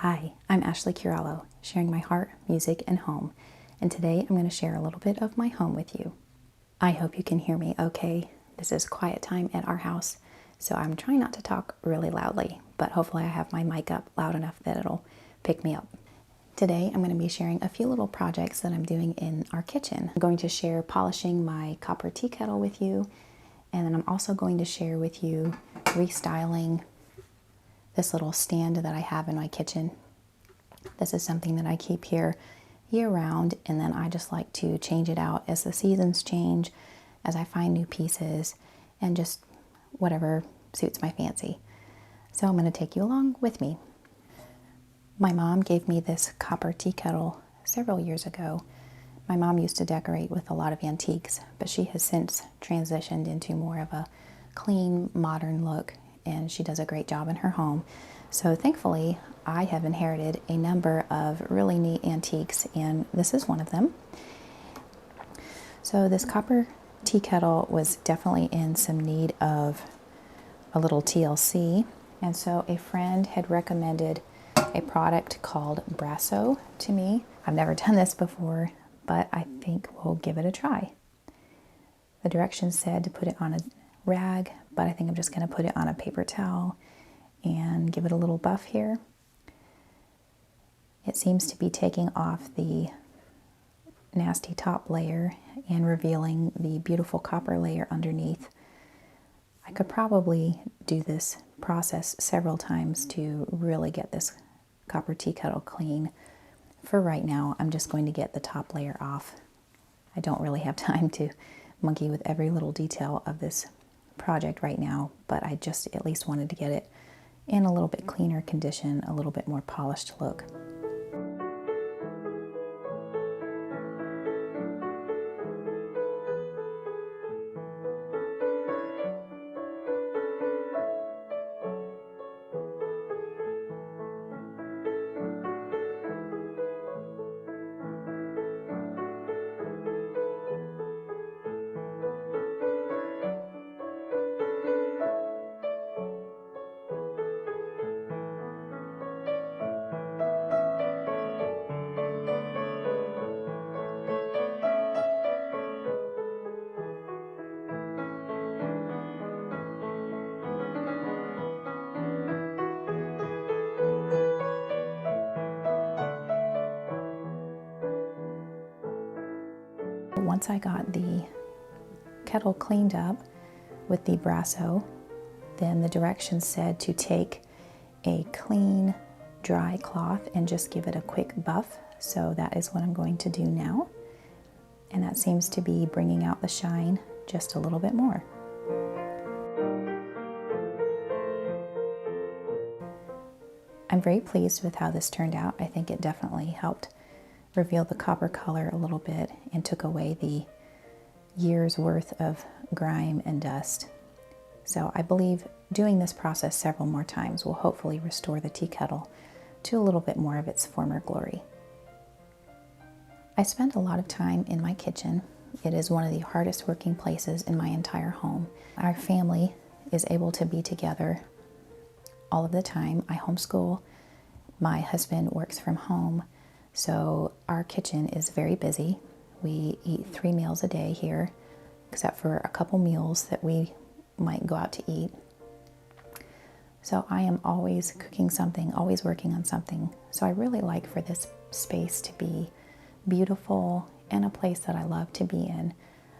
Hi, I'm Ashley Curallo, sharing my heart, music, and home, and today I'm going to share a little bit of my home with you. I hope you can hear me okay. This is quiet time at our house, so I'm trying not to talk really loudly, but hopefully I have my mic up loud enough that it'll pick me up. Today I'm going to be sharing a few little projects that I'm doing in our kitchen. I'm going to share polishing my copper tea kettle with you, and then I'm also going to share with you restyling this little stand that I have in my kitchen. This is something that I keep here year-round, and then I just like to change it out as the seasons change, as I find new pieces, and just whatever suits my fancy. So I'm going to take you along with me. My mom gave me this copper tea kettle several years ago. My mom used to decorate with a lot of antiques, but she has since transitioned into more of a clean, modern look, and she does a great job in her home. So thankfully, I have inherited a number of really neat antiques, and this is one of them. So this copper tea kettle was definitely in some need of a little TLC, and so a friend had recommended a product called Brasso to me. I've never done this before, but I think we'll give it a try. The directions said to put it on a rag, but I think I'm just going to put it on a paper towel and give it a little buff here. It seems to be taking off the nasty top layer and revealing the beautiful copper layer underneath. I could probably do this process several times to really get this copper tea kettle clean. For right now, I'm just going to get the top layer off. I don't really have time to monkey with every little detail of this project right now, but I just at least wanted to get it in a little bit cleaner condition, a little bit more polished look. Once I got the kettle cleaned up with the Brasso, then the directions said to take a clean, dry cloth and just give it a quick buff. So that is what I'm going to do now. And that seems to be bringing out the shine just a little bit more. I'm very pleased with how this turned out. I think it definitely helped reveal the copper color a little bit and took away the years worth of grime and dust. So I believe doing this process several more times will hopefully restore the tea kettle to a little bit more of its former glory. I spend a lot of time in my kitchen. It is one of the hardest working places in my entire home. Our family is able to be together all of the time. I homeschool. My husband works from home. So our kitchen is very busy. We eat 3 meals a day here, except for a couple meals that we might go out to eat. So I am always cooking something, always working on something. So I really like for this space to be beautiful and a place that I love to be in.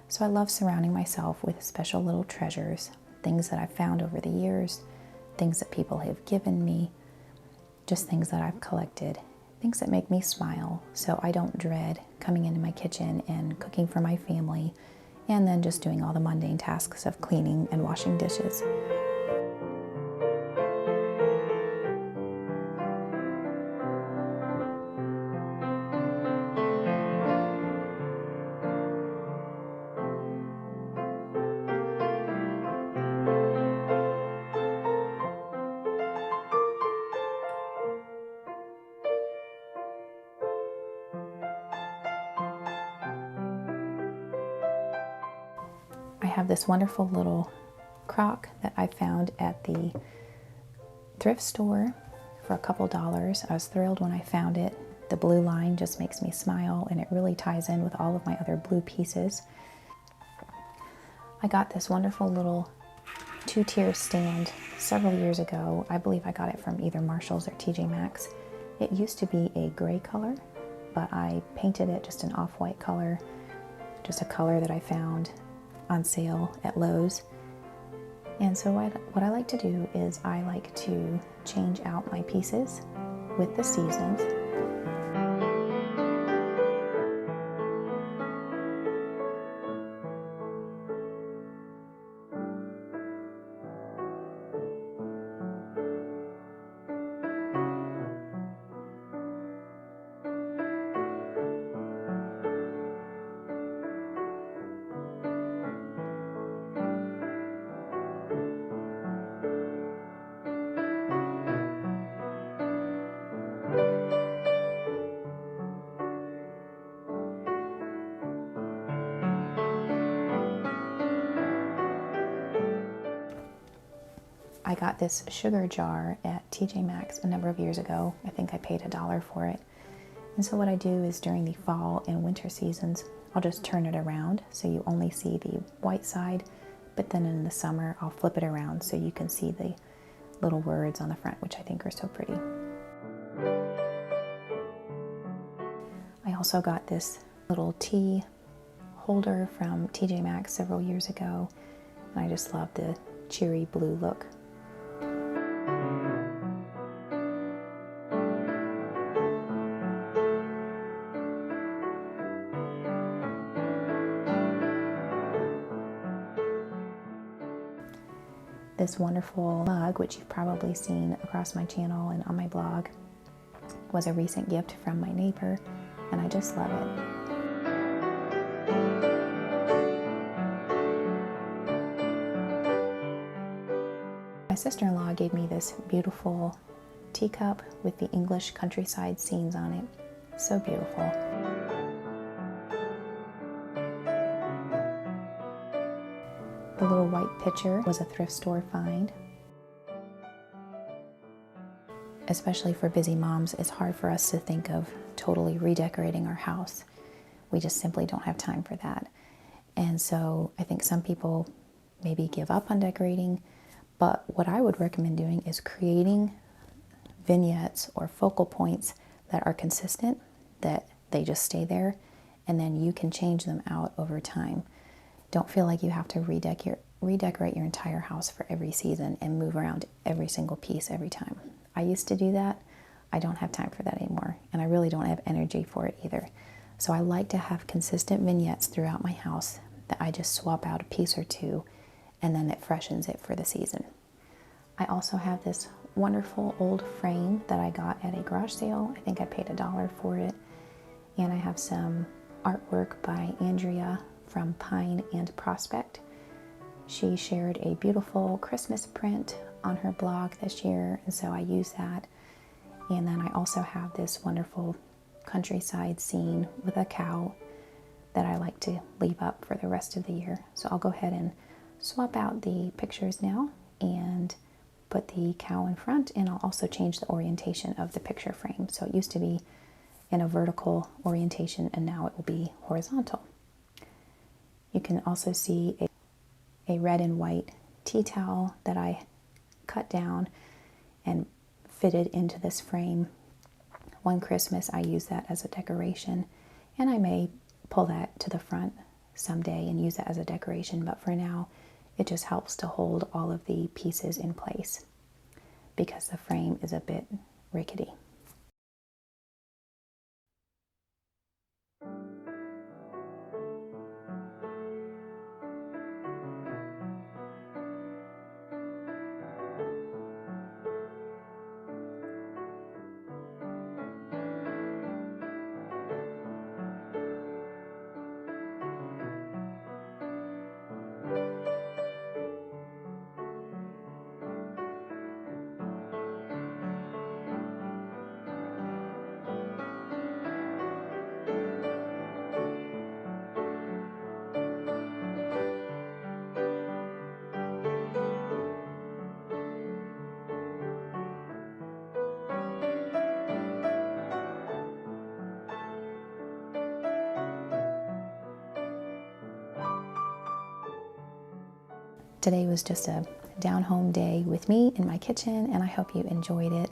So I love surrounding myself with special little treasures, things that I've found over the years, things that people have given me, just things that I've collected. Things that make me smile, so I don't dread coming into my kitchen and cooking for my family and then just doing all the mundane tasks of cleaning and washing dishes. I have this wonderful little crock that I found at the thrift store for a couple dollars. I was thrilled when I found it. The blue line just makes me smile, and it really ties in with all of my other blue pieces. I got this wonderful little 2-tier stand several years ago. I believe I got it from either Marshall's or TJ Maxx. It used to be a gray color, but I painted it just an off-white color, just a color that I found on sale at Lowe's. And so what I like to do is I like to change out my pieces with the seasons. I got this sugar jar at TJ Maxx a number of years ago. I think I paid $1 for it. And so what I do is during the fall and winter seasons, I'll just turn it around so you only see the white side, but then in the summer I'll flip it around so you can see the little words on the front, which I think are so pretty. I also got this little tea holder from TJ Maxx several years ago, and I just love the cheery blue look. This wonderful mug, which you've probably seen across my channel and on my blog, was a recent gift from my neighbor, and I just love it. My sister-in-law gave me this beautiful teacup with the English countryside scenes on it. So beautiful. The little white pitcher was a thrift store find. Especially for busy moms, it's hard for us to think of totally redecorating our house. We just simply don't have time for that. And so I think some people maybe give up on decorating, but what I would recommend doing is creating vignettes or focal points that are consistent, that they just stay there, and then you can change them out over time. Don't feel like you have to redecorate your entire house for every season and move around every single piece every time. I used to do that. I don't have time for that anymore, and I really don't have energy for it either. So I like to have consistent vignettes throughout my house that I just swap out a piece or two, and then it freshens it for the season. I also have this wonderful old frame that I got at a garage sale. I think I paid $1 for it. And I have some artwork by Andrea from Pine and Prospect. She shared a beautiful Christmas print on her blog this year, and so I use that. And then I also have this wonderful countryside scene with a cow that I like to leave up for the rest of the year. So I'll go ahead and swap out the pictures now and put the cow in front, and I'll also change the orientation of the picture frame. So it used to be in a vertical orientation, and now it will be horizontal. You can also see a red and white tea towel that I cut down and fitted into this frame. One Christmas I used that as a decoration, and I may pull that to the front someday and use that as a decoration, but for now it just helps to hold all of the pieces in place because the frame is a bit rickety. Today was just a down-home day with me in my kitchen, and I hope you enjoyed it.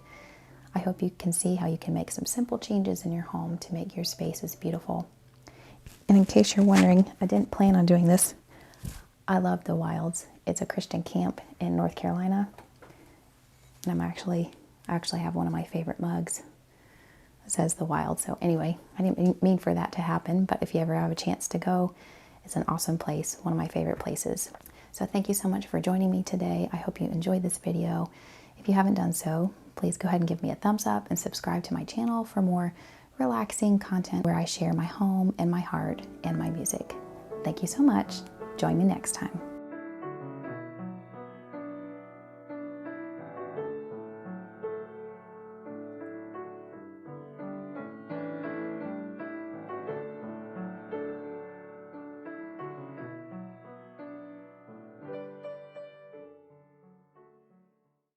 I hope you can see how you can make some simple changes in your home to make your spaces beautiful. And in case you're wondering, I didn't plan on doing this. I love the Wilds. It's a Christian camp in North Carolina. And I actually have one of my favorite mugs that says the Wild. So anyway, I didn't mean for that to happen, but if you ever have a chance to go, it's an awesome place, one of my favorite places. So thank you so much for joining me today. I hope you enjoyed this video. If you haven't done so, please go ahead and give me a thumbs up and subscribe to my channel for more relaxing content where I share my home and my heart and my music. Thank you so much. Join me next time.